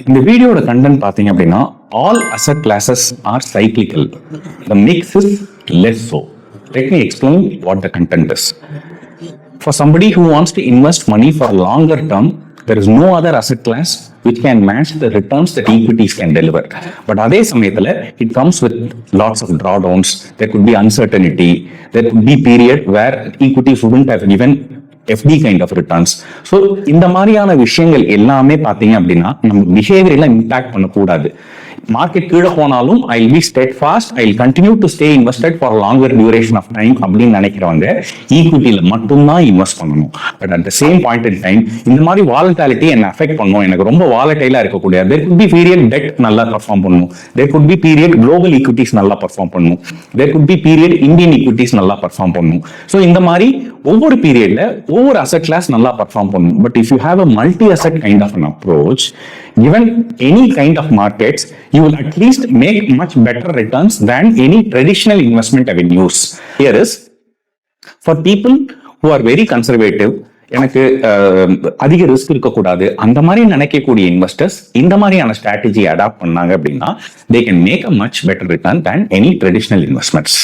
இந்த வீடியோட கண்டென்ட் பாத்தீங்க அப்படின்னா all asset classes are cyclical. The mix is less so. Let me explain what the content is. For somebody who wants to invest money for longer term, there is no other asset class which can match the returns that equities can deliver. But அதே சமயத்துல it comes with lots of drawdowns. There could be uncertainty. There could be period where equities wouldn't have given FD kind of returns. So இந்த மாதிரியான விஷயங்கள் எல்லாமே பாத்தீங்க அப்படின்னா நம்ம பிஹேவியர்ல impact பண்ணக்கூடாது. மார்க்கெட் கீழே போனாலும் I will be steadfast, I will continue to stay invested for longer duration of time அப்படின்னு நினைக்கிறவங்க ஈக்விட்டியில மட்டும்தான் இன்வெஸ்ட் பண்ணணும். But at the same point in time இந்த மாதிரி வாலட்டாலிட்டி என்ன அஃபெக்ட் பண்ணும், எனக்கு ரொம்ப வாலட்டைலா இருக்கக்கூடிய there could be period debt நல்லா பர்ஃபார்ம் பண்ணும், there could be period global equities நல்லா பர்ஃபார்ம் பண்ணும், there could be period Indian equities நல்லா பர்ஃபார்ம் பண்ணும். ஸோ இந்த மாதிரி ஒவ்வொரு பீரியட்ல ஒவ்வொரு அசெட் கிளாஸ் நல்லா பர்ஃபார்ம் பண்ணும். But if you have a multi asset kind of an approach, given any kind of markets, you will at least make much better returns than any traditional investment avenues. Here is for people who are very conservative, எனக்கு அதிக risk இருக்கக்கூடாது அந்த மாதிரி நினைக்கக்கூடிய investors இந்த மாதிரியான strategy adapt பண்ணாங்க அப்படின்னா they can make a much better return than any traditional investments.